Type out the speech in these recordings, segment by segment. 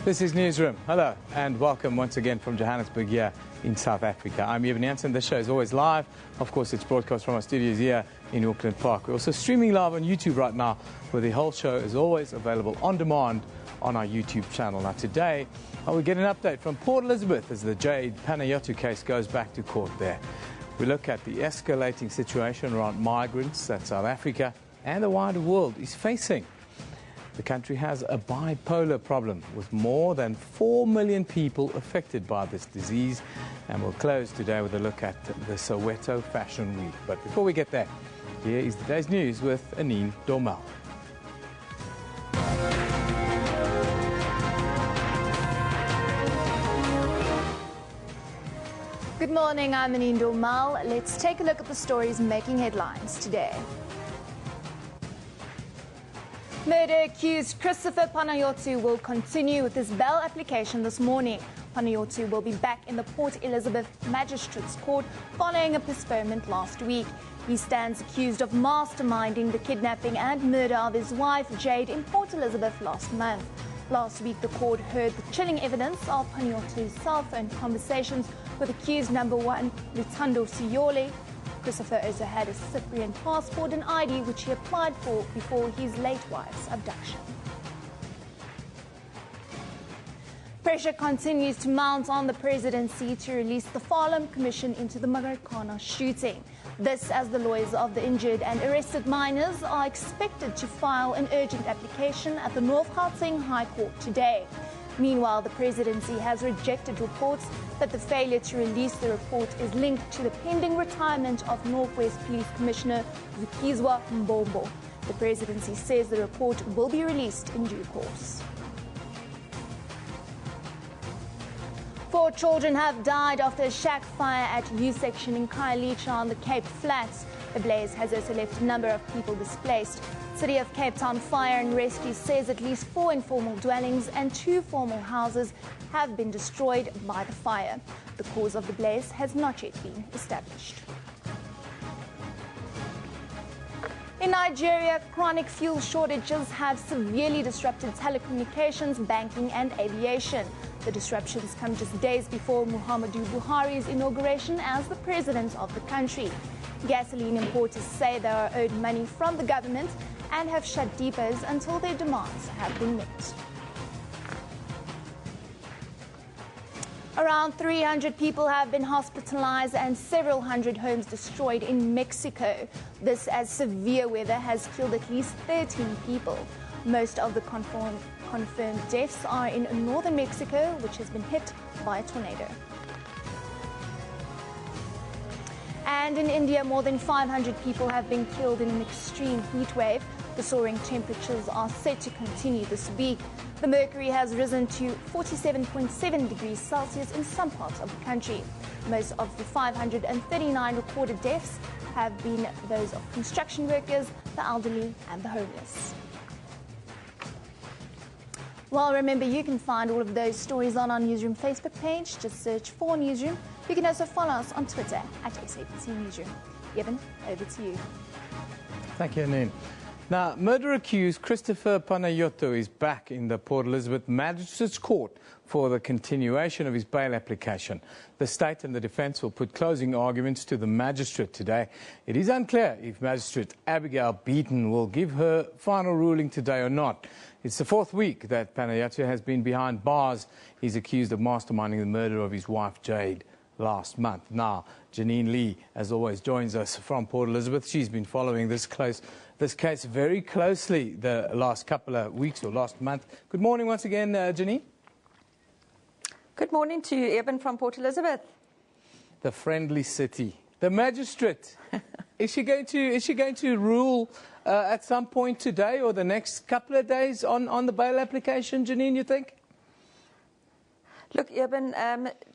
This is Newsroom. Hello and welcome once again from Johannesburg here in South Africa. I'm Evan Jansen. The show is always live. Of course, it's broadcast from our studios here in Auckland Park. We're also streaming live on YouTube right now, where the whole show is always available on demand on our YouTube channel. Now today, we get an update from Port Elizabeth as the Jade Panayiotis case goes back to court there. We look at the escalating situation around migrants that South Africa and the wider world is facing. The country has a bipolar problem with more than 4 million people affected by this disease. And we'll close today with a look at the Soweto Fashion Week. But before we get there, here is the day's news with Anine Dormel. Good morning, I'm Anine Dormel. Let's take a look at the stories making headlines today. Murder-accused Christopher Panayiotis will continue with his bail application this morning. Panayiotis will be back in the Port Elizabeth Magistrates Court following a postponement last week. He stands accused of masterminding the kidnapping and murder of his wife, Jade, in Port Elizabeth last month. Last week, the court heard the chilling evidence of Panayiotis' cell phone conversations with accused number 1, Lutando Siyole. Christopher also had a Cyprian passport and ID, which he applied for before his late wife's abduction. Pressure continues to mount on the presidency to release the Farlam Commission into the Marikana shooting. This as the lawyers of the injured and arrested miners are expected to file an urgent application at the North Gauteng High Court today. Meanwhile, the presidency has rejected reports that the failure to release the report is linked to the pending retirement of Northwest Police Commissioner Zukizwa Mbombo. The presidency says the report will be released in due course. 4 children have died after a shack fire at U-section in Khayelitsha on the Cape Flats. The blaze has also left a number of people displaced. City of Cape Town Fire and Rescue says at least 4 informal dwellings and 2 formal houses have been destroyed by the fire. The cause of the blaze has not yet been established. In Nigeria, chronic fuel shortages have severely disrupted telecommunications, banking and aviation. The disruptions come just days before Muhammadu Buhari's inauguration as the president of the country. Gasoline importers say they are owed money from the government and have shut depots until their demands have been met. Around 300 people have been hospitalized and several hundred homes destroyed in Mexico. This as severe weather has killed at least 13 people. Most of the confirmed deaths are in northern Mexico, which has been hit by a tornado. And in India, more than 500 people have been killed in an extreme heat wave. The soaring temperatures are set to continue this week. The mercury has risen to 47.7 degrees Celsius in some parts of the country. Most of the 539 recorded deaths have been those of construction workers, the elderly and the homeless. Well, remember, you can find all of those stories on our Newsroom Facebook page. Just search for Newsroom. You can also follow us on Twitter at SABC Newsroom. Evan, over to you. Thank you, Anine. Now, murder-accused Christopher Panayiotis is back in the Port Elizabeth Magistrates Court for the continuation of his bail application. The state and the defence will put closing arguments to the magistrate today. It is unclear if Magistrate Abigail Beaton will give her final ruling today or not. It's the 4th week that Panayiotis has been behind bars. He's accused of masterminding the murder of his wife, Jade, last month. Now, Janine Lee, as always, joins us from Port Elizabeth. She's been following this case very closely the last couple of weeks or last month. Good morning once again, Janine. Good morning to you, Evan, from Port Elizabeth. The friendly city. The magistrate. Is she going to rule at some point today or the next couple of days on the bail application, Janine, you think? Look, Eben,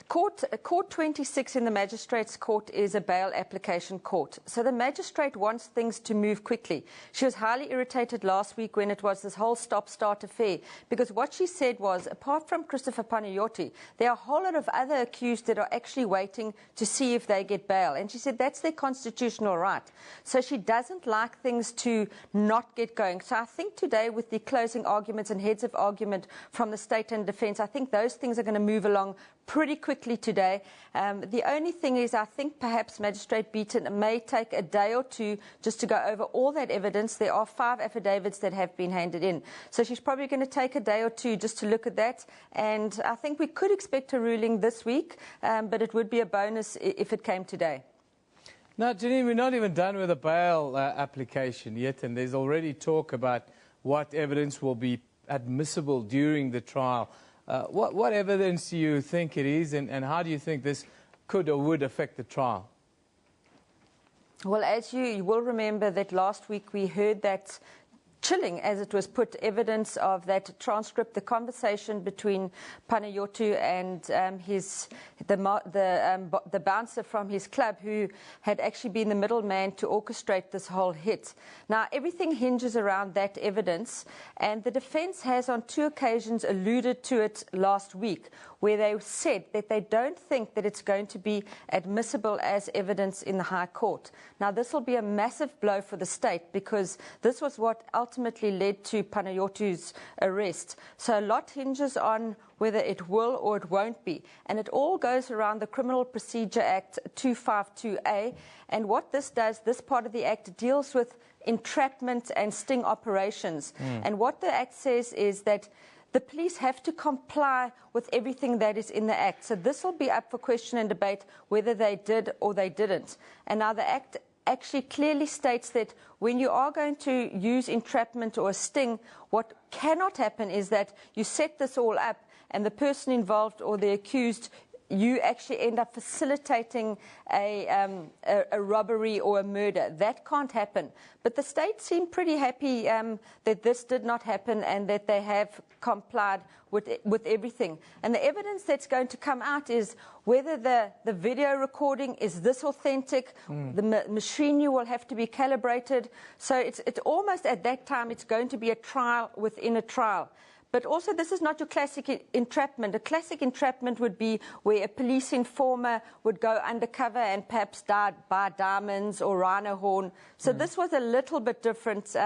Court 26 in the Magistrates' Court is a bail application court. So the magistrate wants things to move quickly. She was highly irritated last week when it was this whole stop-start affair, because what she said was, apart from Christopher Panayiotis, there are a whole lot of other accused that are actually waiting to see if they get bail. And she said that's their constitutional right. So she doesn't like things to not get going. So I think today, with the closing arguments and heads of argument from the state and defence, I think those things are going to move along pretty quickly today. The only thing is, I think perhaps Magistrate Beaton may take a day or two just to go over all that evidence. There are 5 affidavits that have been handed in. So she's probably going to take a day or two just to look at that. And I think we could expect a ruling this week, but it would be a bonus if it came today. Now, Janine, we're not even done with the bail application yet, and there's already talk about what evidence will be admissible during the trial. What evidence do you think it is, and how do you think this could or would affect the trial? Well, as you will remember that last week we heard that chilling, as it was put, evidence of that transcript, the conversation between Panayiotis and the bouncer from his club, who had actually been the middleman to orchestrate this whole hit. Now, everything hinges around that evidence, and the defence has on 2 occasions alluded to it last week, where they said that they don't think that it's going to be admissible as evidence in the High Court. Now, this will be a massive blow for the state, because this was what ultimately led to Panayiotis' arrest. So a lot hinges on whether it will or it won't be. And it all goes around the Criminal Procedure Act 252A. And what this does, this part of the Act deals with entrapment and sting operations. And what the Act says is that the police have to comply with everything that is in the Act. So this will be up for question and debate whether they did or they didn't. And now the Act actually clearly states that when you are going to use entrapment or a sting, what cannot happen is that you set this all up and the person involved or the accused, you actually end up facilitating a robbery or a murder. That can't happen. But the state seemed pretty happy that this did not happen and that they have complied with everything. And the evidence that's going to come out is whether the video recording is this authentic. The machinery will have to be calibrated. So it's almost at that time it's going to be a trial within a trial. But also, this is not your classic entrapment. A classic entrapment would be where a police informer would go undercover and perhaps buy diamonds or rhino horn. So this was a little bit different.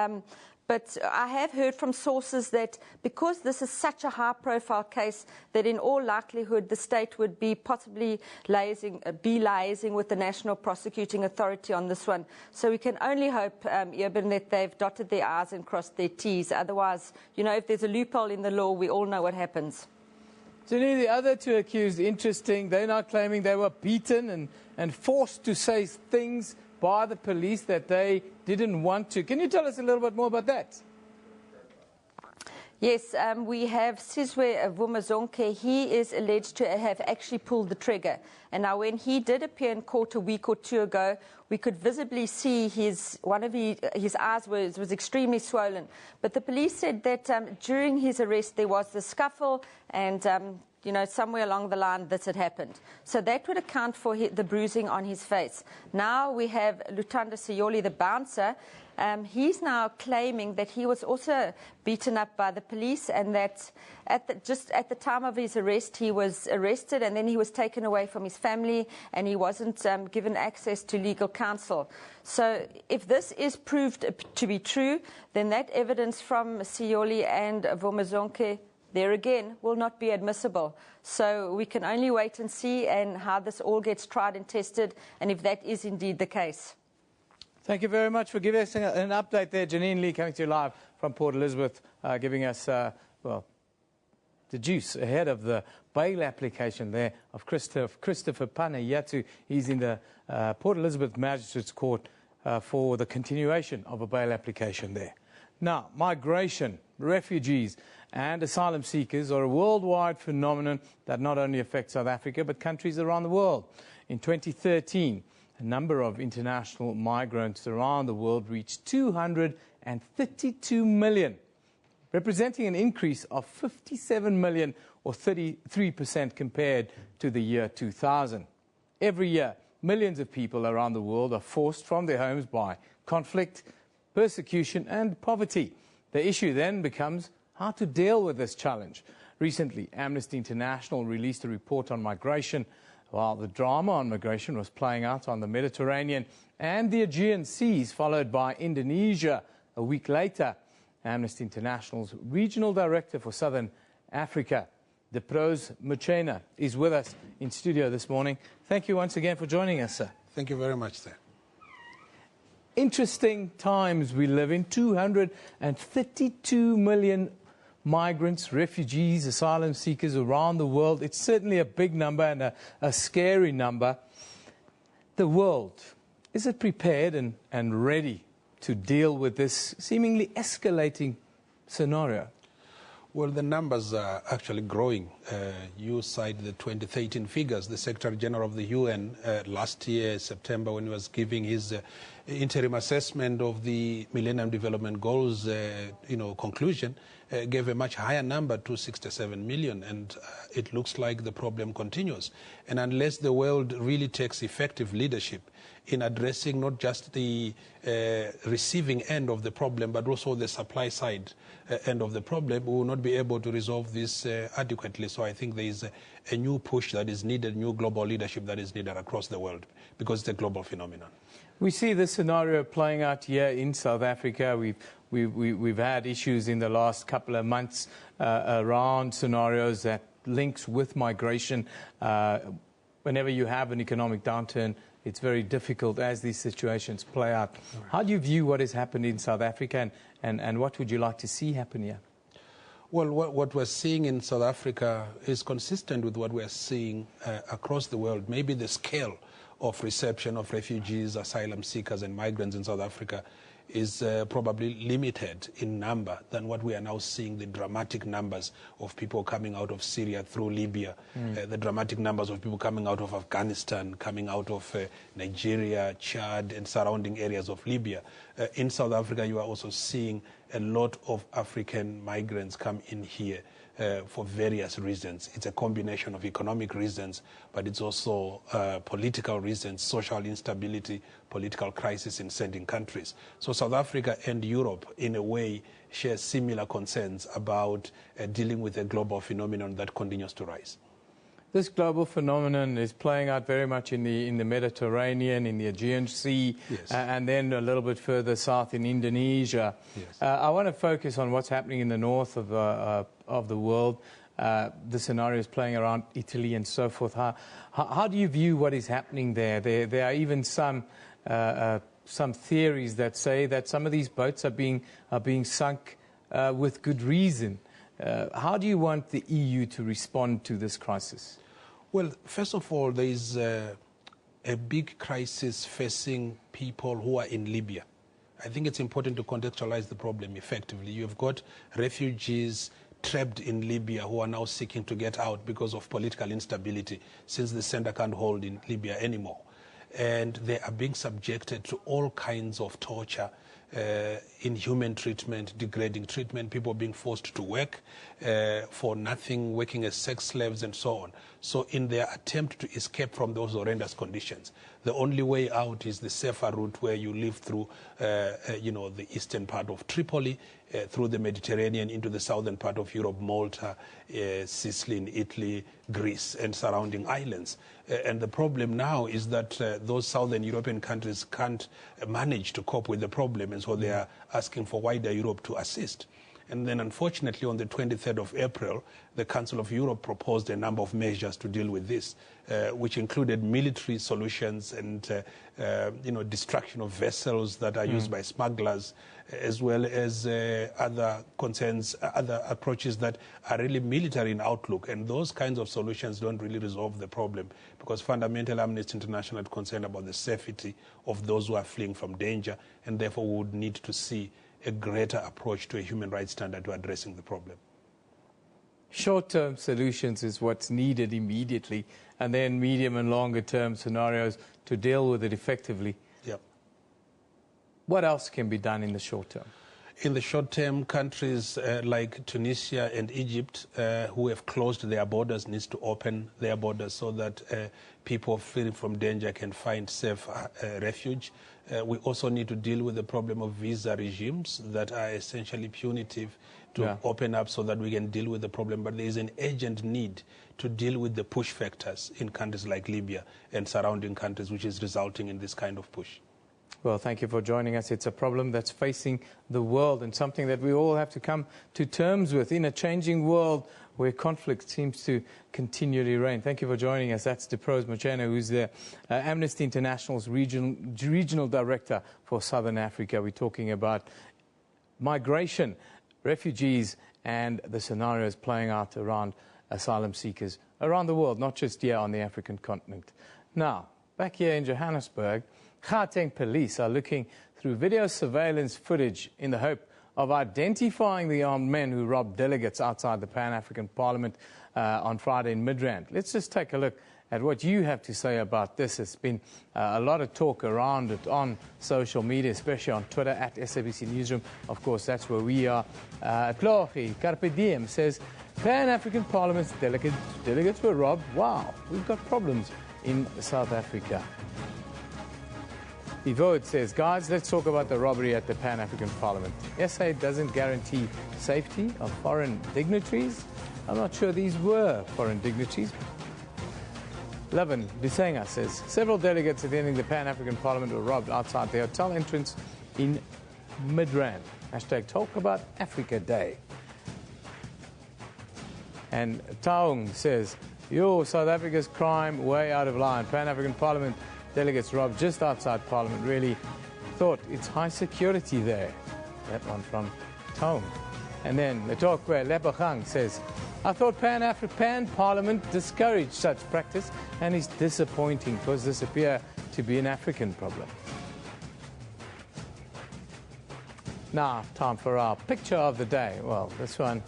But I have heard from sources that because this is such a high-profile case, that in all likelihood the state would be possibly liaising with the National Prosecuting Authority on this one. So we can only hope, Eben, that they've dotted their I's and crossed their T's. Otherwise, you know, if there's a loophole in the law, we all know what happens. Janine, the other 2 accused, interesting. They're now claiming they were beaten and forced to say things by the police that they didn't want to. Can you tell us a little bit more about that? Yes, we have Sizwe Vumazonke. He is alleged to have actually pulled the trigger. And now when he did appear in court a week or 2 ago, we could visibly see his eyes was extremely swollen. But the police said that during his arrest there was the scuffle and you know, somewhere along the line this had happened. So that would account for the bruising on his face. Now we have Lutanda Siyoli, the bouncer. He's now claiming that he was also beaten up by the police and that just at the time of his arrest, he was arrested and then he was taken away from his family and he wasn't given access to legal counsel. So if this is proved to be true, then that evidence from Siyoli and Vumazonke there again will not be admissible. So we can only wait and see and how this all gets tried and tested and if that is indeed the case. Thank you very much for giving us an update there. Janine Lee coming to you live from Port Elizabeth, giving us, well, the juice ahead of the bail application there of Christopher Panayiotis. He's in the Port Elizabeth Magistrates Court for the continuation of a bail application there. Now, migration, refugees and asylum seekers are a worldwide phenomenon that not only affects South Africa but countries around the world. In 2013, a number of international migrants around the world reached 232 million. representing an increase of 57 million or 33% compared to the year 2000. Every year, millions of people around the world are forced from their homes by conflict, persecution and poverty. The issue then becomes how to deal with this challenge. Recently, Amnesty International released a report on migration, while the drama on migration was playing out on the Mediterranean and the Aegean Seas, followed by Indonesia a week later. Amnesty International's Regional Director for Southern Africa, Depros Muchena, is with us in studio this morning. Thank you once again for joining us, sir. Thank you very much, sir. Interesting times we live in. 232 million migrants, refugees, asylum seekers around the world. It's certainly a big number and a scary number. The world, is it prepared and ready to deal with this seemingly escalating scenario? Well, the numbers are actually growing. You cite the 2013 figures. The Secretary General of the UN last year, September, when he was giving his interim assessment of the Millennium Development Goals, conclusion, gave a much higher number, 267 million, and it looks like the problem continues. And unless the world really takes effective leadership in addressing not just the receiving end of the problem, but also the supply side end of the problem, we will not be able to resolve this adequately. So I think there is a new push that is needed, new global leadership that is needed across the world, because it's a global phenomenon. We see this scenario playing out here in South Africa. We've had issues in the last couple of months around scenarios that links with migration. Whenever you have an economic downturn, it's very difficult as these situations play out. Right. How do you view what has happened in South Africa, and what would you like to see happen here? Well, what we're seeing in South Africa is consistent with what we're seeing across the world. Maybe the scale of reception of refugees, asylum seekers and migrants in South Africa is probably limited in number than what we are now seeing, the dramatic numbers of people coming out of Syria through Libya, the dramatic numbers of people coming out of Afghanistan, coming out of Nigeria, Chad and surrounding areas of Libya. In South Africa, you are also seeing a lot of African migrants come in here for various reasons. It's a combination of economic reasons, but it's also political reasons, social instability, political crisis in sending countries. So South Africa and Europe, in a way, share similar concerns about dealing with a global phenomenon that continues to rise. This global phenomenon is playing out very much in the Mediterranean, in the Aegean Sea, yes. And then a little bit further south in Indonesia. Yes. I want to focus on what's happening in the north of the world. The scenario is playing around Italy and so forth. How do you view what is happening there? There are even some theories that say that some of these boats are being sunk with good reason. How do you want the EU to respond to this crisis? Well, first of all, there is a big crisis facing people who are in Libya. I think it's important to contextualize the problem effectively. You've got refugees trapped in Libya who are now seeking to get out because of political instability, since the center can't hold in Libya anymore. And they are being subjected to all kinds of torture, inhuman treatment, degrading treatment, people being forced to work for nothing, working as sex slaves and so on. So in their attempt to escape from those horrendous conditions, the only way out is the safer route where you live through, the eastern part of Tripoli, through the Mediterranean into the southern part of Europe, Malta, Sicily in Italy, Greece and surrounding islands. And the problem now is that those southern European countries can't manage to cope with the problem, and so they are asking for wider Europe to assist. And then, unfortunately, on the 23rd of April, the Council of Europe proposed a number of measures to deal with this, which included military solutions and, destruction of vessels that are used by smugglers, as well as other concerns, other approaches that are really military in outlook. And those kinds of solutions don't really resolve the problem, because fundamentally Amnesty International is concerned about the safety of those who are fleeing from danger, and therefore we would need to see a greater approach to a human rights standard to addressing the problem. Short-term solutions is what's needed immediately, and then medium and longer-term scenarios to deal with it effectively. Yep. What else can be done in the short term? In the short term, countries like Tunisia and Egypt, who have closed their borders, needs to open their borders so that people fleeing from danger can find safe refuge. We also need to deal with the problem of visa regimes that are essentially punitive to open up so that we can deal with the problem. But there is an urgent need to deal with the push factors in countries like Libya and surrounding countries, which is resulting in this kind of push. Well, thank you for joining us. It's a problem that's facing the world and something that we all have to come to terms with in a changing world where conflict seems to continually reign. Thank you for joining us. That's Diprose Mochena, who's the Amnesty International's regional director for Southern Africa. We're talking about migration, refugees, and the scenarios playing out around asylum seekers around the world, not just here on the African continent. Now, back here in Johannesburg, Gauteng police are looking through video surveillance footage in the hope of identifying the armed men who robbed delegates outside the Pan-African Parliament on Friday in Midrand. Let's just take a look at what you have to say about this. It's been a lot of talk around it on social media, especially on Twitter at SABC Newsroom. Of course, that's where we are. Plogi Carpe Diem says, Pan-African Parliament's delegates were robbed. Wow, we've got problems in South Africa. Evoed says, guys, let's talk about the robbery at the Pan-African Parliament. SA doesn't guarantee safety of foreign dignitaries. I'm not sure these were foreign dignitaries. Levin Bisenga says, several delegates attending the Pan-African Parliament were robbed outside the hotel entrance in Midrand. Hashtag talk about Africa Day. And Taung says, yo, South Africa's crime way out of line. Pan-African Parliament delegates robbed just outside Parliament. Really thought it's high security there. That one from Taung. And then Letokwe Lepachang says, I thought Pan Parliament discouraged such practice, and it's disappointing because this appears to be an African problem. Now, time for our picture of the day. Well, this one.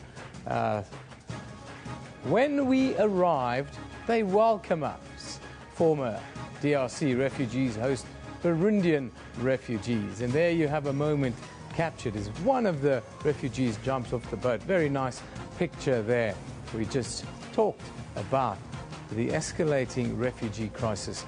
When we arrived, they welcome us. Former DRC refugees host Burundian refugees. And there you have a moment captured as one of the refugees jumps off the boat. Very nice picture there. We just talked about the escalating refugee crisis,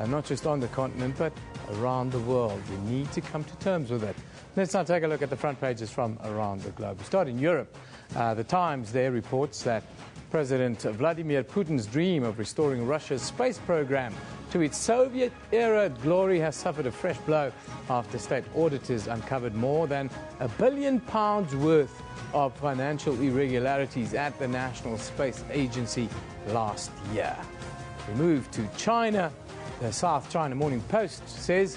not just on the continent, but around the world. We need to come to terms with it. Let's now take a look at the front pages from around the globe. We start in Europe. The Times there reports that President Vladimir Putin's dream of restoring Russia's space program to its Soviet-era glory has suffered a fresh blow after state auditors uncovered more than £1 billion worth of financial irregularities at the National Space Agency last year. We move to China. The South China Morning Post says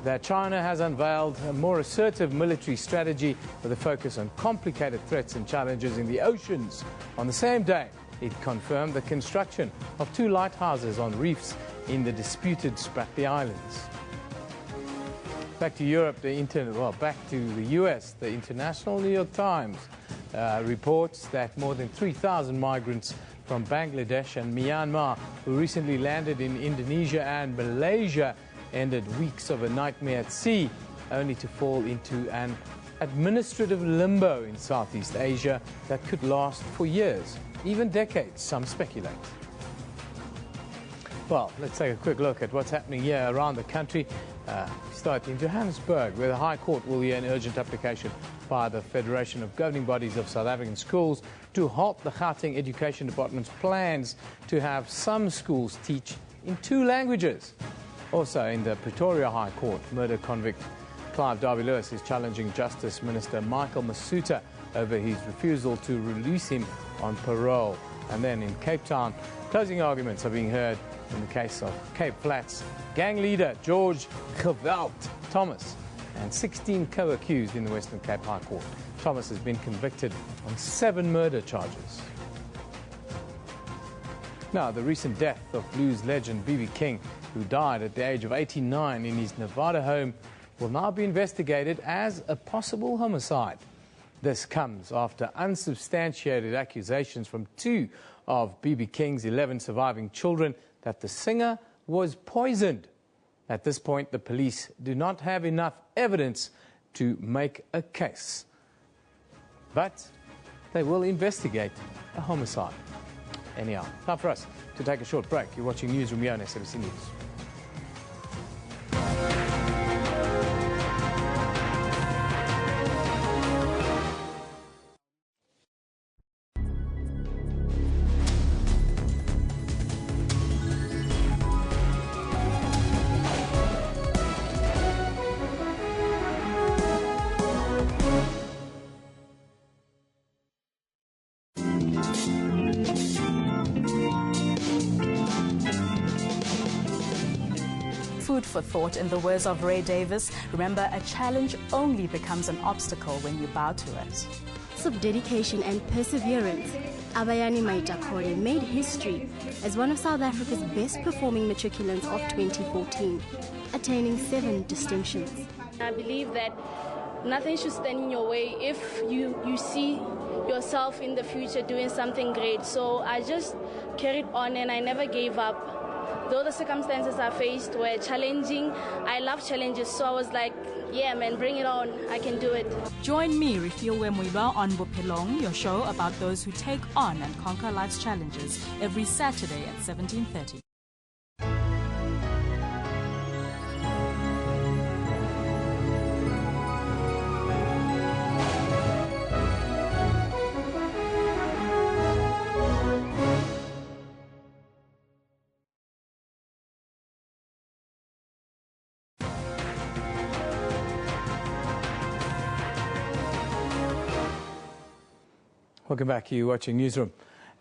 that China has unveiled a more assertive military strategy with a focus on complicated threats and challenges in the oceans. On the same day, it confirmed the construction of 2 lighthouses on reefs in the disputed Spratly Islands. Back to Europe, back to the US, the International New York Times reports that more than 3,000 migrants from Bangladesh and Myanmar who recently landed in Indonesia and Malaysia ended weeks of a nightmare at sea, only to fall into an administrative limbo in Southeast Asia that could last for years, even decades, some speculate. Well, let's take a quick look at what's happening here around the country. Start in Johannesburg, where the High Court will hear an urgent application by the Federation of Governing Bodies of South African Schools to halt the Gauteng Education Department's plans to have some schools teach in 2 languages. Also in the Pretoria High Court, murder convict Clive Darby-Lewis is challenging Justice Minister Michael Masuta over his refusal to release him on parole. And then in Cape Town, closing arguments are being heard in the case of Cape Flats gang leader George Geweld Thomas and 16 co-accused in the Western Cape High Court. Thomas has been convicted on 7 murder charges. Now, the recent death of blues legend B.B. King, who died at the age of 89 in his Nevada home, will now be investigated as a possible homicide. This comes after unsubstantiated accusations from 2 of B.B. King's 11 surviving children that the singer was poisoned. At this point, the police do not have enough evidence to make a case. but they will investigate a homicide. Anyhow, time for us to take a short break. You're watching Newsroom here on SABC News. Food for thought, in the words of Ray Davis. Remember, a challenge only becomes an obstacle when you bow to it. Of dedication and perseverance, Abayani Maitakore made history as one of South Africa's best performing matriculants of 2014, attaining 7 distinctions. I believe that nothing should stand in your way if you see yourself in the future doing something great. So I just carried on and I never gave up. Though the circumstances I faced were challenging, I love challenges, so I was like, yeah man, bring it on, I can do it. Join me, Refiwe Muiba, on Bophelong, your show about those who take on and conquer life's challenges, every Saturday at 17:30. Welcome back. You're watching Newsroom.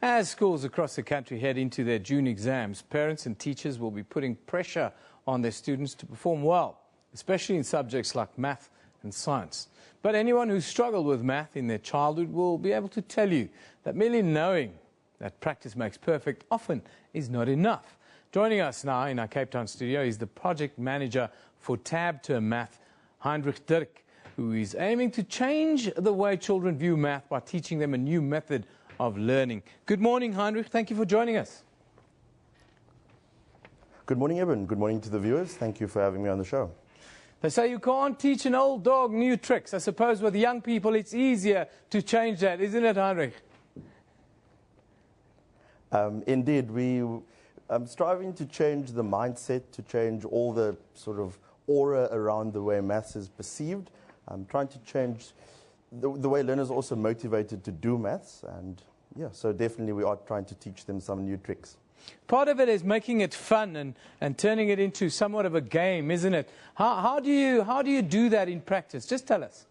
As schools across the country head into their June exams, parents and teachers will be putting pressure on their students to perform well, especially in subjects like math and science. But anyone who struggled with math in their childhood will be able to tell you that merely knowing that practice makes perfect often is not enough. Joining us now in our Cape Town studio is the project manager for Tab Term Math, Heinrich Dirk, who is aiming to change the way children view math by teaching them a new method of learning. Good morning, Heinrich. Thank you for joining us. Good morning, Eben. Good morning to the viewers. Thank you for having me on the show. They say you can't teach an old dog new tricks. I suppose with young people it's easier to change that, isn't it, Heinrich? Indeed, I'm striving to change the mindset, to change all the sort of aura around the way maths is perceived. I'm trying to change the way learners are also motivated to do maths, and yeah, so definitely we are trying to teach them some new tricks. Part of it is making it fun and turning it into somewhat of a game, isn't it? How do you do that in practice? Just tell us.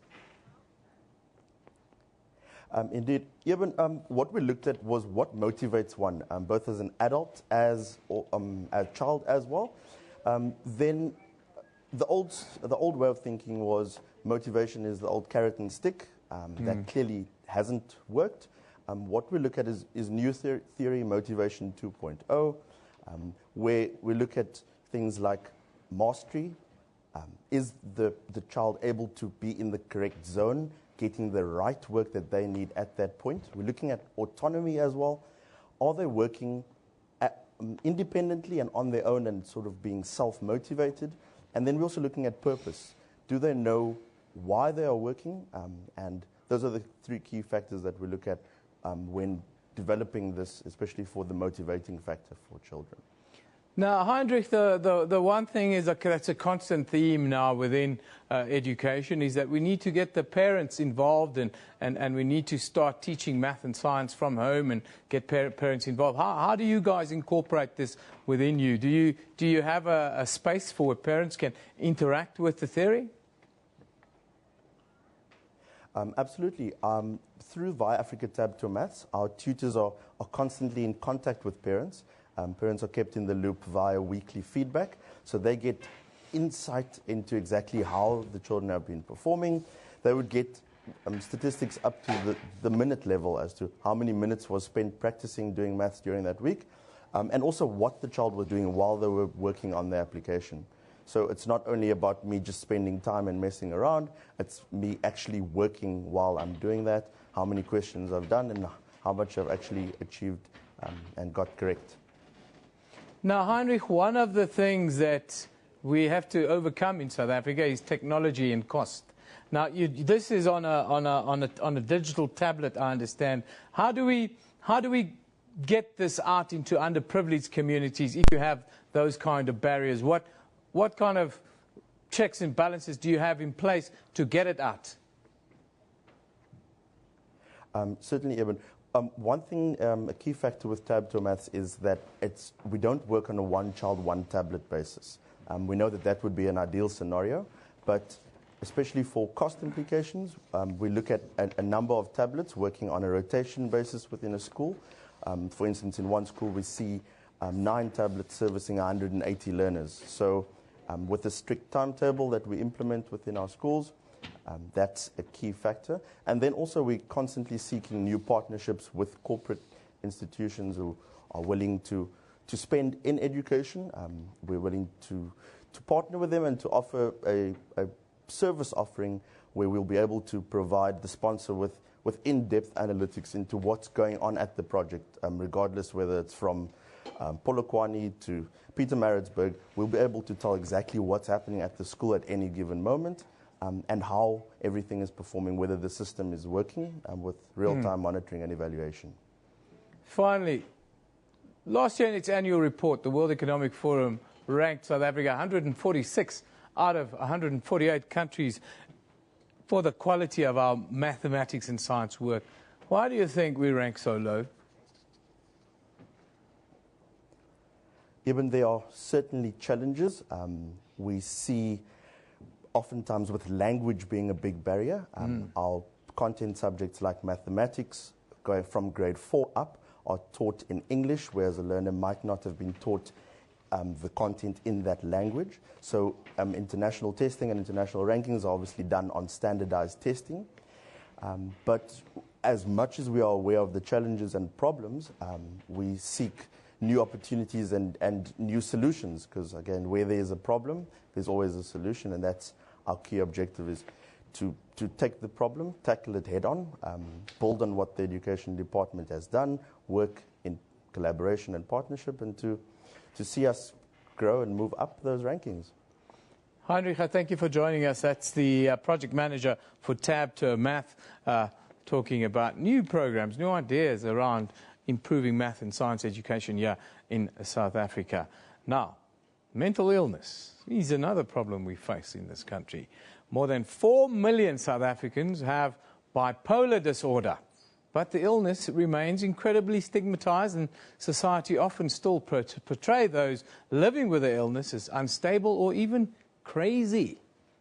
Indeed, Eben, what we looked at was what motivates one, both as an adult as a child as well. Then the old way of thinking was motivation is the old carrot and stick. That clearly hasn't worked. What we look at is new theory, motivation 2.0, where we look at things like mastery. Is the child able to be in the correct zone, getting the right work that they need at that point? We're looking at autonomy as well. Are they working independently and on their own and sort of being self-motivated? And then we're also looking at purpose. Do they know why they are working? And those are the 3 key factors that we look at when developing this, especially for the motivating factor for children. Now, Heinrich, the one thing is that's a constant theme now within education is that we need to get the parents involved and we need to start teaching math and science from home and get parents involved. How do you guys incorporate this within you? Do you have a space for where parents can interact with the theory? Absolutely. Via Africa Tab Term Maths, our tutors are constantly in contact with parents. Parents are kept in the loop via weekly feedback, so they get insight into exactly how the children have been performing. They would get statistics up to the minute level as to how many minutes was spent practicing doing maths during that week, and also what the child was doing while they were working on the application. So it's not only about me just spending time and messing around, it's me actually working while I'm doing that, how many questions I've done and how much I've actually achieved and got correct. Now, Heinrich, one of the things that we have to overcome in South Africa is technology and cost. Now, this is on a digital tablet, I understand. How do we get this out into underprivileged communities if you have those kind of barriers? What kind of checks and balances do you have in place to get it out? Certainly, Eben. One thing, a key factor with Tab to Maths is that we don't work on a one-child, one-tablet basis. We know that would be an ideal scenario, but especially for cost implications, we look at a number of tablets working on a rotation basis within a school. For instance, in one school, we see 9 tablets servicing 180 learners. So with a strict timetable that we implement within our schools, that's a key factor. And then also we're constantly seeking new partnerships with corporate institutions who are willing to spend in education. We're willing to partner with them and to offer a service offering where we'll be able to provide the sponsor with in-depth analytics into what's going on at the project, regardless whether it's from Polokwane to Pietermaritzburg. We'll be able to tell exactly what's happening at the school at any given moment. And how everything is performing, whether the system is working, with real-time monitoring and evaluation. Finally, last year in its annual report, the World Economic Forum ranked South Africa 146 out of 148 countries for the quality of our mathematics and science work. Why do you think we rank so low? Even there are certainly challenges. We see oftentimes with language being a big barrier. Our content subjects like mathematics, going from grade 4 up, are taught in English, whereas a learner might not have been taught the content in that language. So international testing and international rankings are obviously done on standardized testing. But as much as we are aware of the challenges and problems, we seek new opportunities and new solutions, because again, where there's a problem, there's always a solution, and that's our key objective, is to take the problem, tackle it head on, build on what the education department has done, work in collaboration and partnership, and to see us grow and move up those rankings. Heinrich, thank you for joining us. That's the project manager for Tab to Math, talking about new programs, new ideas around improving math and science education here in South Africa. Now, mental illness is another problem we face in this country. More than 4 million South Africans have bipolar disorder, but the illness remains incredibly stigmatized, and society often still portray those living with the illness as unstable or even crazy.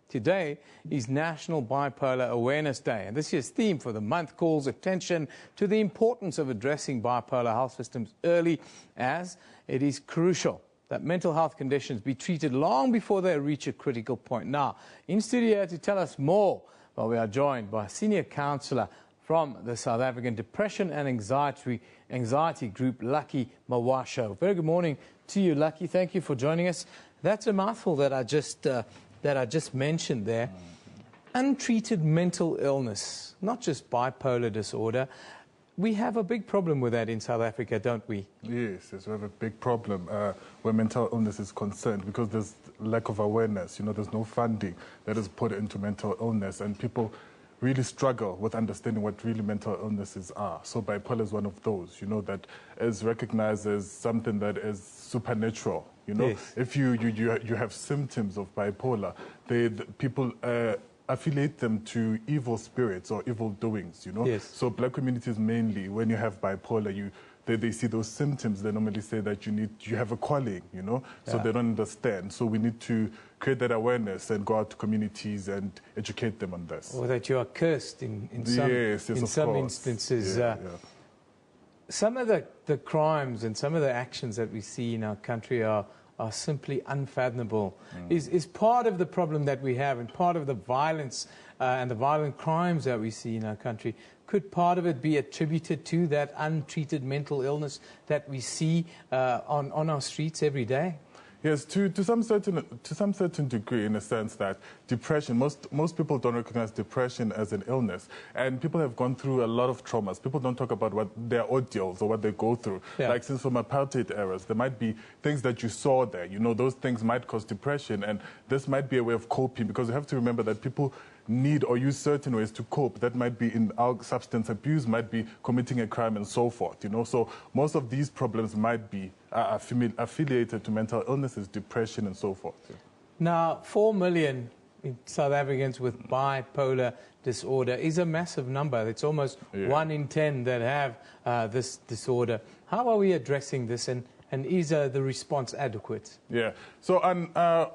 Today is National Bipolar Awareness Day, and this year's theme for the month calls attention to the importance of addressing bipolar health systems early, as it is crucial that mental health conditions be treated long before they reach a critical point. Now, in studio to tell us more, well, we are joined by a senior counsellor from the South African Depression and Anxiety Group, Lucky Mawasho. Very good morning to you, Lucky. Thank you for joining us. That's a mouthful that I just mentioned there. Untreated mental illness, not just bipolar disorder. We have a big problem with that in South Africa, don't we? Yes, we have a big problem where mental illness is concerned, because there's lack of awareness. You know, there's no funding that is put into mental illness, and people really struggle with understanding what really mental illnesses are. So bipolar is one of those, you know, that is recognized as something that is supernatural. You know, yes. If you have symptoms of bipolar, people affiliate them to evil spirits or evil doings, you know. Yes. So black communities mainly, when you have bipolar, they see those symptoms, they normally say that you have a calling, you know, so they don't understand. So we need to create that awareness and go out to communities and educate them on this. Or that you are cursed in some instances. Yeah. Some of the crimes and some of the actions that we see in our country are simply unfathomable. Is part of the problem that we have, and part of the violence and the violent crimes that we see in our country, could part of it be attributed to that untreated mental illness that we see on our streets every day? Yes, to some certain degree, in a sense that depression, most people don't recognize depression as an illness, and people have gone through a lot of traumas. People don't talk about what their ordeals or what they go through. Yeah. Like since from apartheid eras, there might be things that you saw there. You know, those things might cause depression, and this might be a way of coping, because you have to remember that people need or use certain ways to cope. That might be in substance abuse, might be committing a crime and so forth, you know. So most of these problems might be affiliated to mental illnesses, depression and so forth. Yeah. Now, 4 million South Africans with bipolar disorder is a massive number. It's almost 1 in 10 that have this disorder. How are we addressing this, and is the response adequate? Yeah. So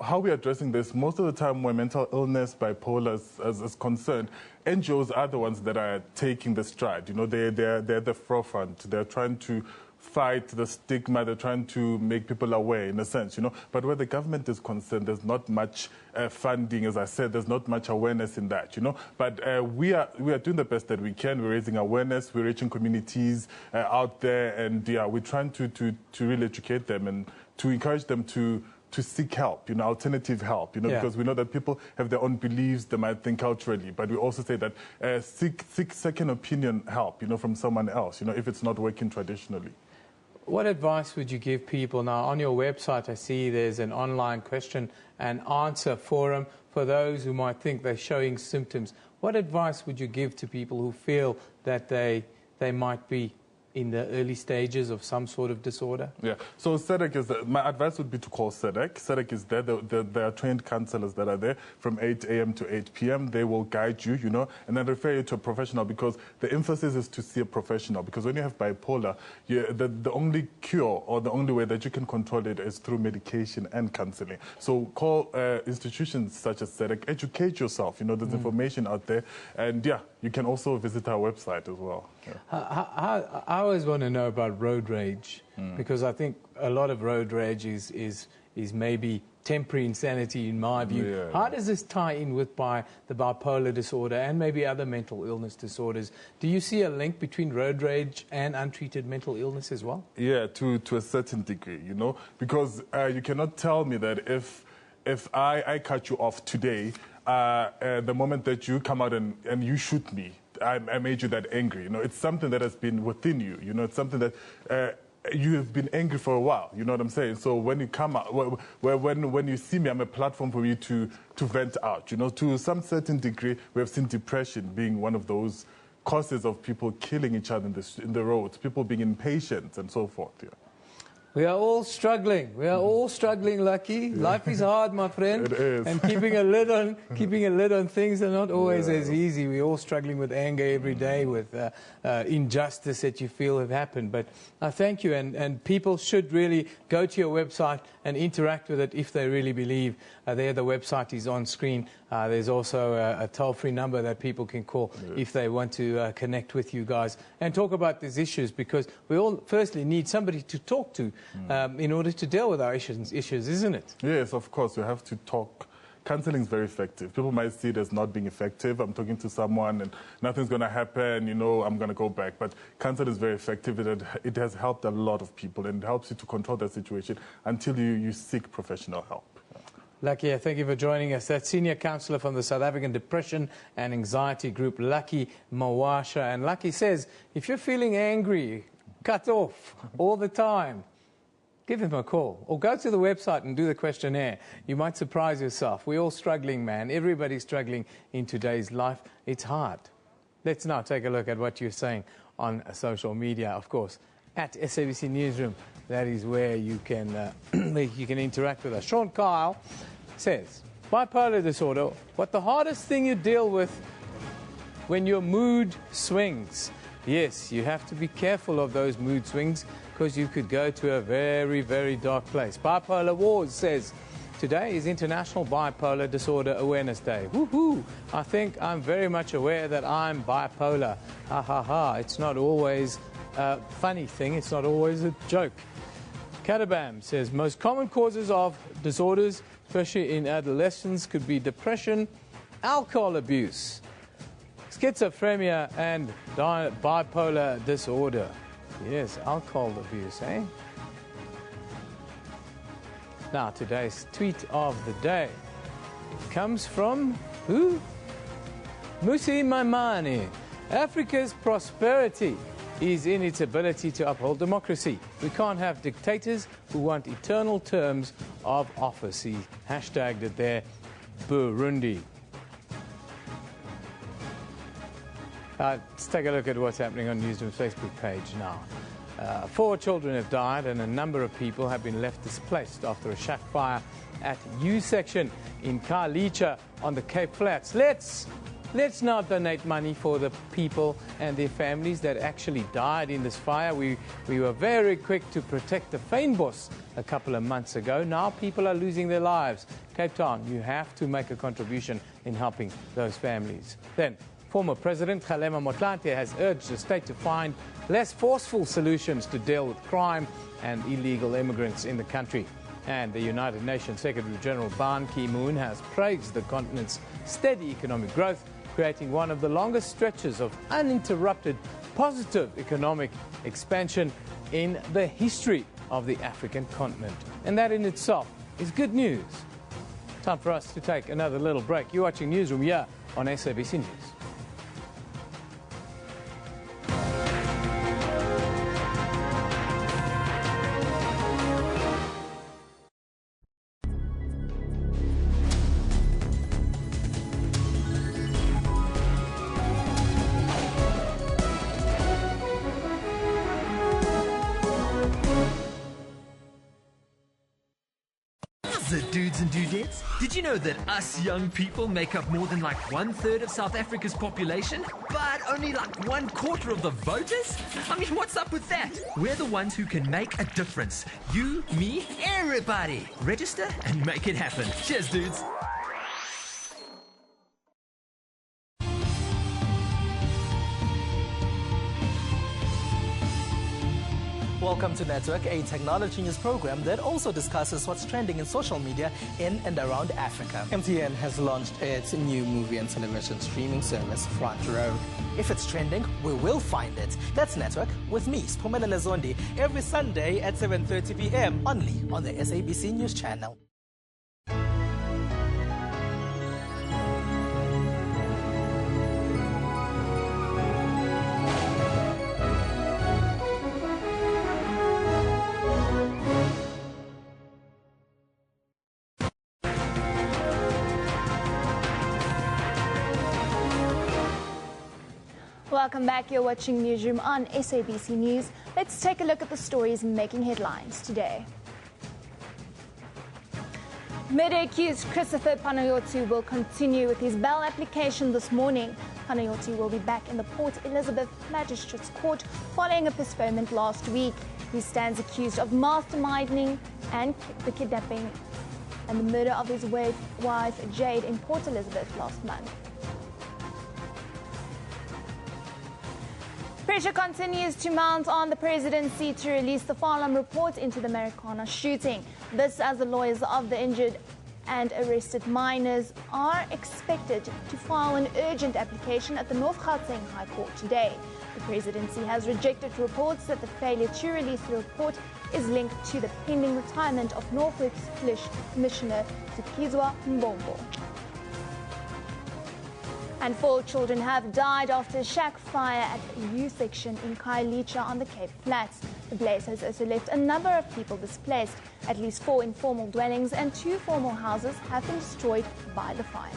how we're addressing this, most of the time when mental illness, bipolar is concerned, NGOs are the ones that are taking the stride. You know, they're the forefront. They're trying to fight the stigma. They're trying to make people aware, in a sense, you know. But where the government is concerned, there's not much funding, as I said. There's not much awareness in that, you know. But we are doing the best that we can. We're raising awareness. We're reaching communities out there, and we're trying to really educate them and to encourage them to seek help, you know, alternative help, you know, because we know that people have their own beliefs, they might think culturally, but we also say that seek second opinion help, you know, from someone else, you know, if it's not working traditionally. What advice would you give people? Now, on your website, I see there's an online question and answer forum for those who might think they're showing symptoms. What advice would you give to people who feel that they might be in the early stages of some sort of disorder? Yeah, so SADC is my advice would be to call SADC. SADC is there. There are trained counselors that are there from 8 a.m. to 8 p.m. They will guide you, you know, and then refer you to a professional, because the emphasis is to see a professional. Because when you have bipolar, the only cure or the only way that you can control it is through medication and counseling. So call institutions such as SADC. Educate yourself. You know, there's information out there, and you can also visit our website as well. I always want to know about road rage, because I think a lot of road rage is maybe temporary insanity in my view. How does this tie in with the bipolar disorder and maybe other mental illness disorders? Do you see a link between road rage and untreated mental illness as well? Yeah, to a certain degree, you know, because you cannot tell me that if I cut you off today, the moment that you come out and you shoot me, I made you that angry. You know, it's something that has been within you. You know, it's something that you have been angry for a while. You know what I'm saying? So when you come out, when you see me, I'm a platform for you to vent out. You know, to some certain degree, we have seen depression being one of those causes of people killing each other in the roads, people being impatient and so forth. Yeah. We are all struggling. We are all struggling, Lucky. Life is hard, my friend. It is. And keeping a lid on things are not always as easy. We're all struggling with anger every day, with injustice that you feel have happened. But I thank you, and people should really go to your website and interact with it if they really believe. There, the website is on screen. There's also a toll-free number that people can call if they want to connect with you guys and talk about these issues, because we all firstly need somebody to talk to in order to deal with our issues, isn't it? Yes, of course. We have to talk. Counseling is very effective. People might see it as not being effective. I'm talking to someone and nothing's going to happen, you know, I'm going to go back. But counseling is very effective. It has helped a lot of people, and it helps you to control that situation until you seek professional help. Lucky, thank you for joining us. That's Senior Counsellor from the South African Depression and Anxiety Group, Lucky Mawasha. And Lucky says, if you're feeling angry, cut off all the time, give him a call or go to the website and do the questionnaire. You might surprise yourself. We're all struggling, man. Everybody's struggling in today's life. It's hard. Let's now take a look at what you're saying on social media, of course, at SABC Newsroom. That is where you can interact with us. Sean Kyle says, bipolar disorder, what the hardest thing you deal with when your mood swings. Yes, you have to be careful of those mood swings, because you could go to a very, very dark place. Bipolar Wars says, today is International Bipolar Disorder Awareness Day. Woohoo! I think I'm very much aware that I'm bipolar. Ha ha ha. It's not always a funny thing. It's not always a joke. Katabam says, most common causes of disorders, especially in adolescents, could be depression, alcohol abuse, schizophrenia, and bipolar disorder. Yes, alcohol abuse, eh? Now, today's tweet of the day comes from who? Musi Maimane. Africa's prosperity is in its ability to uphold democracy. We can't have dictators who want eternal terms of office. He hashtagged it there, Burundi. Let's take a look at what's happening on Newsroom's Facebook page now. 4 children have died and a number of people have been left displaced after a shack fire at U section in Khayelitsha on the Cape Flats. Let's not donate money for the people and their families that actually died in this fire. We were very quick to protect the fynbos a couple of months ago. Now people are losing their lives. Cape Town, you have to make a contribution in helping those families. Then, former President Kgalema Motlanthe has urged the state to find less forceful solutions to deal with crime and illegal immigrants in the country. And the United Nations Secretary General Ban Ki-moon has praised the continent's steady economic growth, creating one of the longest stretches of uninterrupted positive economic expansion in the history of the African continent. And that in itself is good news. Time for us to take another little break. You're watching Newsroom here on SABC News. The dudes and dudettes, did you know that us young people make up more than like 1/3 of South Africa's population, but only like 1/4 of the voters? I mean, what's up with that? We're the ones who can make a difference. You, me, everybody. Register and make it happen. Cheers, dudes. Welcome to Network, a technology news program that also discusses what's trending in social media in and around Africa. MTN has launched its new movie and television streaming service, Front Row. If it's trending, we will find it. That's Network with me, Spumelele Zondi, every Sunday at 7:30 p.m. only on the SABC News channel. Welcome back. You're watching Newsroom on SABC News. Let's take a look at the stories making headlines today. Murder-accused Christopher Panayiotis will continue with his bail application this morning. Panayiotis will be back in the Port Elizabeth Magistrates Court following a postponement last week. He stands accused of masterminding and the kidnapping and the murder of his wife Jade in Port Elizabeth last month. Pressure continues to mount on the presidency to release the Farlam report into the Marikana shooting. This as the lawyers of the injured and arrested miners are expected to file an urgent application at the North Gauteng High Court today. The presidency has rejected reports that the failure to release the report is linked to the pending retirement of Northwest Police Commissioner Zukizwa Mbombo. And 4 children have died after a shack fire at a U section in Khayelitsha on the Cape Flats. The blaze has also left a number of people displaced. At least 4 informal dwellings and 2 formal houses have been destroyed by the fire.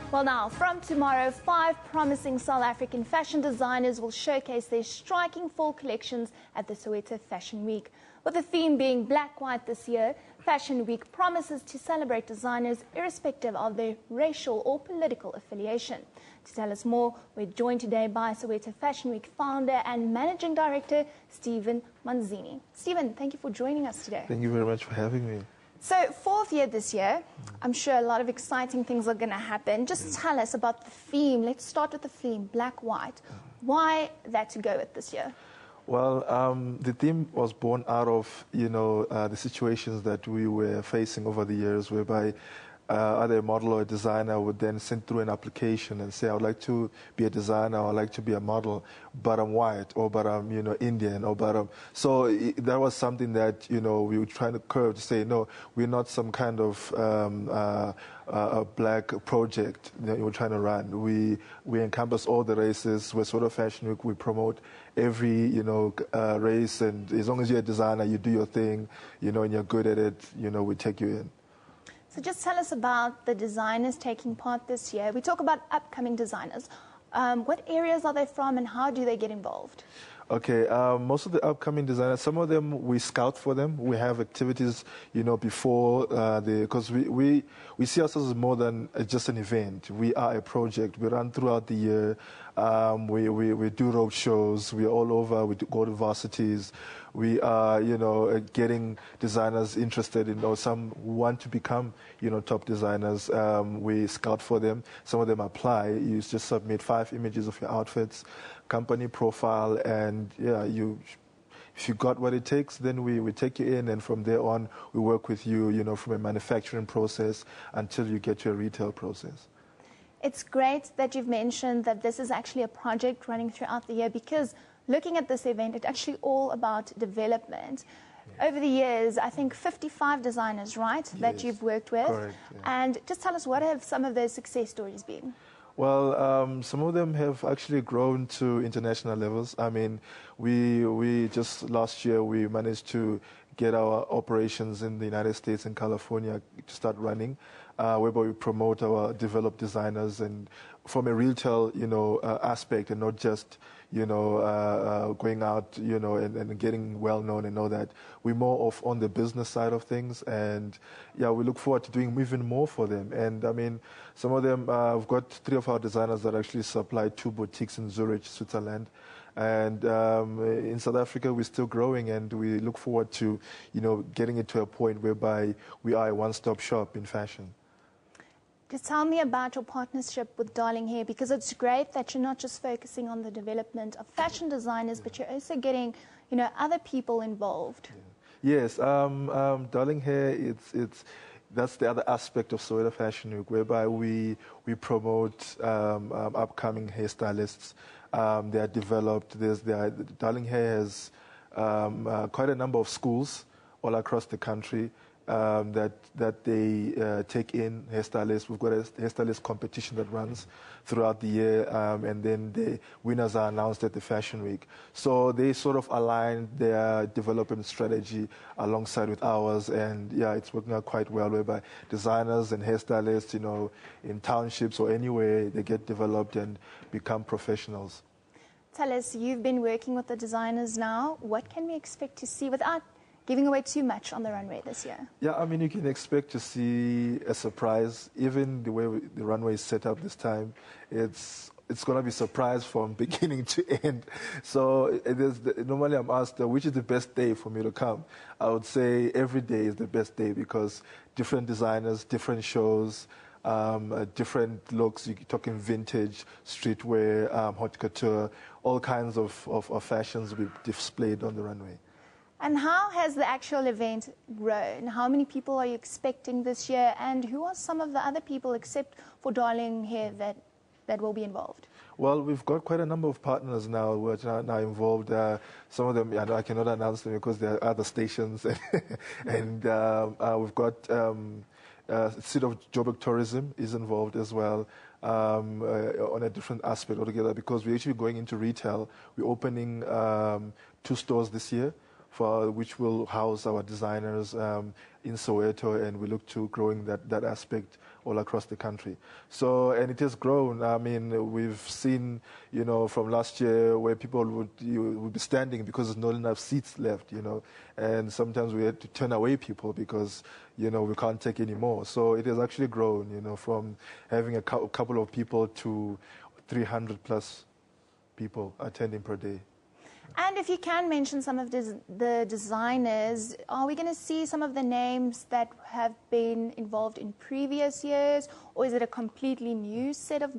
Well, now, from tomorrow, 5 promising South African fashion designers will showcase their striking fall collections at the Soweto Fashion Week. With the theme being black-white this year, Fashion Week promises to celebrate designers irrespective of their racial or political affiliation. To tell us more, we're joined today by Soweto Fashion Week founder and managing director, Stephen Manzini. Stephen, thank you for joining us today. Thank you very much for having me. So, 4th year this year, I'm sure a lot of exciting things are going to happen. Just tell us about the theme. Let's start with the theme, black-white. Why that to go with this year? Well, the theme was born out of, the situations that we were facing over the years, whereby either a model or a designer would then send through an application and say, I would like to be a designer, or I'd like to be a model, but I'm white, or but I'm, Indian, or but I'm... So that was something that, we were trying to curb to say, no, we're not some kind of a black project that we're trying to run. We encompass all the races. We're sort of Fashion Week. We promote every, race, and as long as you're a designer, you do your thing, and you're good at it, we take you in. So just tell us about the designers taking part this year. We talk about upcoming designers. What areas are they from and how do they get involved? Okay, most of the upcoming designers, some of them we scout for them. We have activities, before because we see ourselves as more than just an event. We are a project. We run throughout the year. We do road shows. We're all over. We go to varsities. We are, getting designers interested in, or some want to become, top designers. We scout for them. Some of them apply. You just submit 5 images of your outfits, company profile, and if you got what it takes, then we take you in, and from there on, we work with you, from a manufacturing process until you get to a retail process. It's great that you've mentioned that this is actually a project running throughout the year, because looking at this event, it's actually all about development. Yeah. Over the years, I think 55 designers, right, that you've worked with. Correct, yeah. And just tell us, what have some of those success stories been? Well, some of them have actually grown to international levels. I mean, we just last year, we managed to get our operations in the United States and California to start running, whereby we promote our developed designers and from a retail, aspect, and not just, going out, and getting well known and all that. We're more of on the business side of things, and we look forward to doing even more for them. And I mean, some of them, we've got 3 of our designers that actually supply 2 boutiques in Zurich, Switzerland. And in South Africa, we're still growing, and we look forward to, getting it to a point whereby we are a one-stop shop in fashion. Just tell me about your partnership with Darling Hair, because it's great that you're not just focusing on the development of fashion designers, but you're also getting, other people involved. Yeah. Yes, Darling Hair, that's the other aspect of Soweto Fashion Week, whereby we promote upcoming hairstylists. They are developed. Darling Hair has quite a number of schools all across the country that they take in hairstylists. We've got a hairstylist competition that runs throughout the year, and then the winners are announced at the Fashion Week. So they sort of align their development strategy alongside with ours, and it's working out quite well, whereby designers and hairstylists, in townships or anywhere, they get developed and become professionals. Tell us, you've been working with the designers now. What can we expect to see without giving away too much on the runway this year? Yeah, I mean, you can expect to see a surprise. Even the way the runway is set up this time, it's going to be a surprise from beginning to end. So normally I'm asked, which is the best day for me to come? I would say every day is the best day, because different designers, different shows, different looks. You're talking vintage, streetwear, haute couture, all kinds of fashions will be displayed on the runway. And how has the actual event grown? How many people are you expecting this year? And who are some of the other people, except for Darling Hair, that will be involved? Well, we've got quite a number of partners now who are now involved. Some of them, I cannot announce them because there are other stations. And we've got City of Joburg Tourism is involved as well, on a different aspect altogether, because we're actually going into retail. We're opening 2 stores this year, which will house our designers in Soweto, and we look to growing that aspect all across the country. So, and it has grown. I mean, we've seen, from last year where people would be standing because there's not enough seats left, and sometimes we had to turn away people because, we can't take any more. So it has actually grown, from having a couple of people to 300 plus people attending per day. And if you can mention some of the designers, are we going to see some of the names that have been involved in previous years, or is it a completely new set of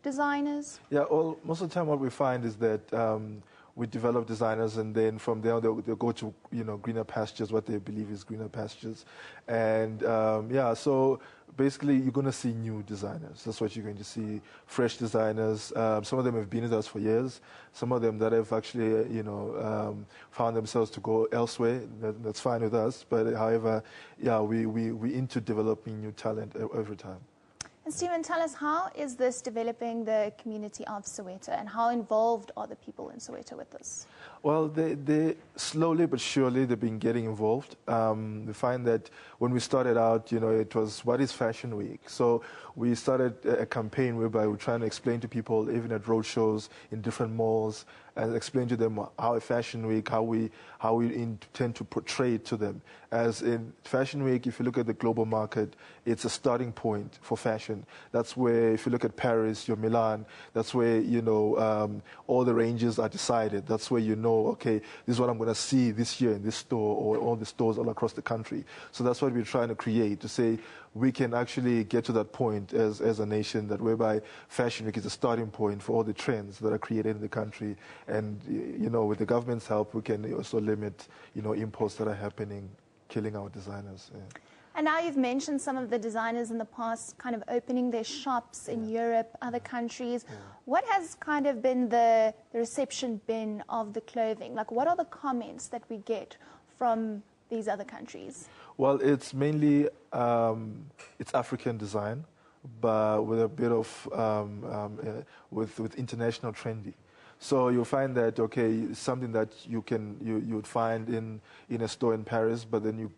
designers? Yeah, well, most of the time what we find is that we develop designers, and then from there they'll go to greener pastures, what they believe is greener pastures, and so basically you're going to see new designers. That's what you're going to see, fresh designers. Some of them have been with us for years. Some of them that have actually found themselves to go elsewhere. That's fine with us. But however, we into developing new talent every time. And Stephen, tell us, how is this developing the community of Soweto, and how involved are the people in Soweto with this? Well, they slowly but surely they've been getting involved. We find that when we started out, it was, what is Fashion Week? So we started a campaign whereby we're trying to explain to people, even at road shows in different malls, and explain to them how a Fashion Week, how we intend to portray it to them. As in Fashion Week, if you look at the global market, it's a starting point for fashion. That's where, if you look at Paris, your Milan, that's where, all the ranges are decided. That's where okay, this is what I'm going to see this year in this store or all the stores all across the country. So that's what we're trying to create, to say we can actually get to that point as a nation, that whereby Fashion Week is a starting point for all the trends that are created in the country. And, with the government's help, we can also limit, imports that are happening, killing our designers. Yeah. And now you've mentioned some of the designers in the past kind of opening their shops in Europe, other countries. Yeah. What has kind of been the reception been of the clothing? Like, what are the comments that we get from these other countries? Well, it's mainly, it's African design, but with a bit of, with international trendy. So you'll find that, okay, something that you would find in a store in Paris, but then you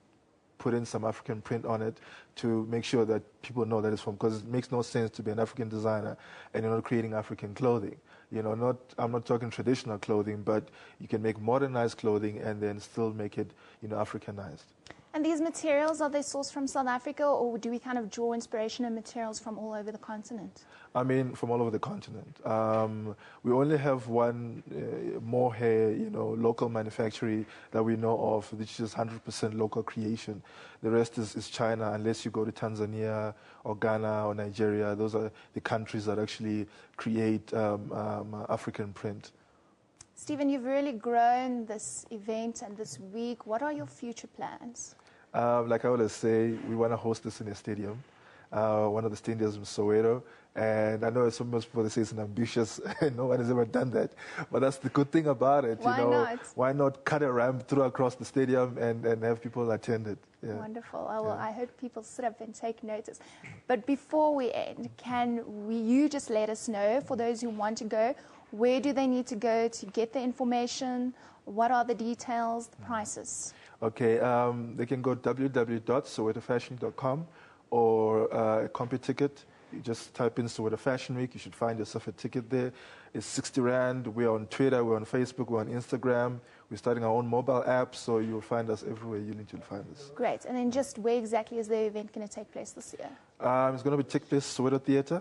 put in some African print on it to make sure that people know that it's from, because it makes no sense to be an African designer and you're not creating African clothing. I'm not talking traditional clothing, but you can make modernized clothing and then still make it, Africanized. And these materials, are they sourced from South Africa, or do we kind of draw inspiration and materials from all over the continent? I mean, from all over the continent. We only have one mohair, local manufacturing that we know of, which is 100% local creation. The rest is China, unless you go to Tanzania or Ghana or Nigeria. Those are the countries that actually create African print. Stephen, you've really grown this event and this week. What are your future plans? Like I always say, we want to host this in a stadium, one of the stadiums in Soweto. And I know some people say it's an ambitious, no one has ever done that. But that's the good thing about it. Why not? Why not cut a ramp through across the stadium and have people attend it? Yeah. Wonderful. I hope people sit up and take notice. But before we end, you just let us know, for those who want to go, where do they need to go to get the information? What are the details, the prices? Okay, they can go www.sowetofashion.com or a CompuTicket. You just type in Soweto Fashion Week. You should find yourself a ticket there. It's 60 Rand. We're on Twitter. We're on Facebook. We're on Instagram. We're starting our own mobile app, so you'll find us everywhere you need to find us. Great. And then just where exactly is the event going to take place this year? It's going to take place Soweto Theatre.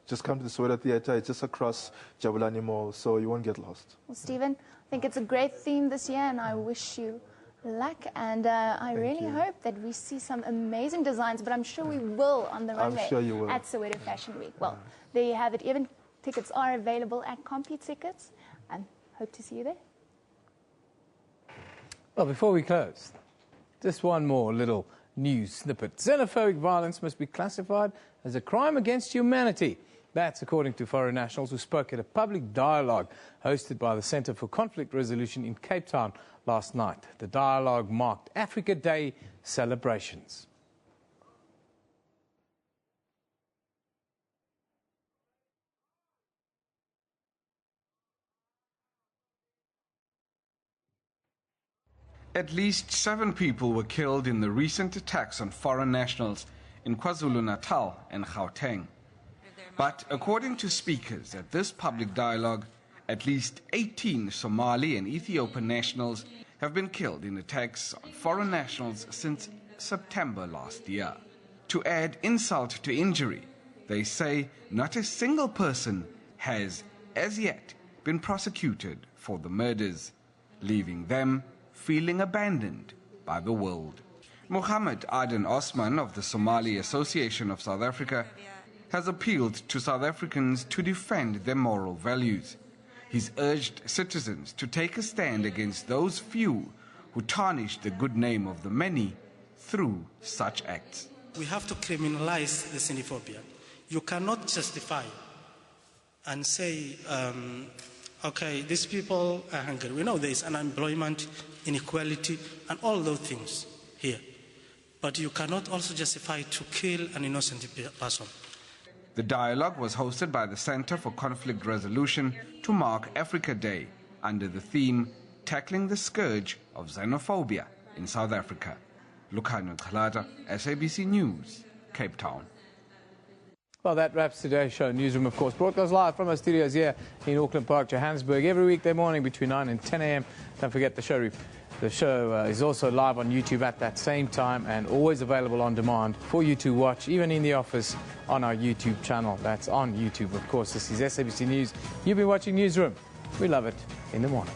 Just come to the Soweto Theatre. It's just across Jabulani Mall, so you won't get lost. Well, Stephen, I think it's a great theme this year, and I wish you luck. And I really hope that we see some amazing designs, but I'm sure we will on the runway at Soweto Fashion Week. Well, there you have it. Even tickets are available at CompuTickets, and hope to see you there. Well, before we close, just one more little news snippet. Xenophobic violence must be classified as a crime against humanity. That's according to foreign nationals who spoke at a public dialogue hosted by the Centre for Conflict Resolution in Cape Town last night. The dialogue marked Africa Day celebrations. At least 7 people were killed in the recent attacks on foreign nationals in KwaZulu-Natal and Gauteng. But according to speakers at this public dialogue, at least 18 Somali and Ethiopian nationals have been killed in attacks on foreign nationals since September last year. To add insult to injury, they say not a single person has, as yet, been prosecuted for the murders, leaving them feeling abandoned by the world. Mohammed Aden Osman of the Somali Association of South Africa has appealed to South Africans to defend their moral values. He's urged citizens to take a stand against those few who tarnish the good name of the many through such acts. We have to criminalize the xenophobia. You cannot justify and say, okay, these people are hungry. We know there is unemployment, inequality, and all those things here. but you cannot also justify to kill an innocent person. The dialogue was hosted by the Center for Conflict Resolution to mark Africa Day under the theme Tackling the Scourge of Xenophobia in South Africa. Lukhanyo Khalata, SABC News, Cape Town. Well, that wraps today's show. Newsroom, of course, broadcast live from our studios here in Auckland Park, Johannesburg, every weekday morning between 9 and 10 a.m. Don't forget the show is also live on YouTube at that same time and always available on demand for you to watch, even in the office on our YouTube channel. That's on YouTube, of course. This is SABC News. You've been watching Newsroom. We love it in the morning.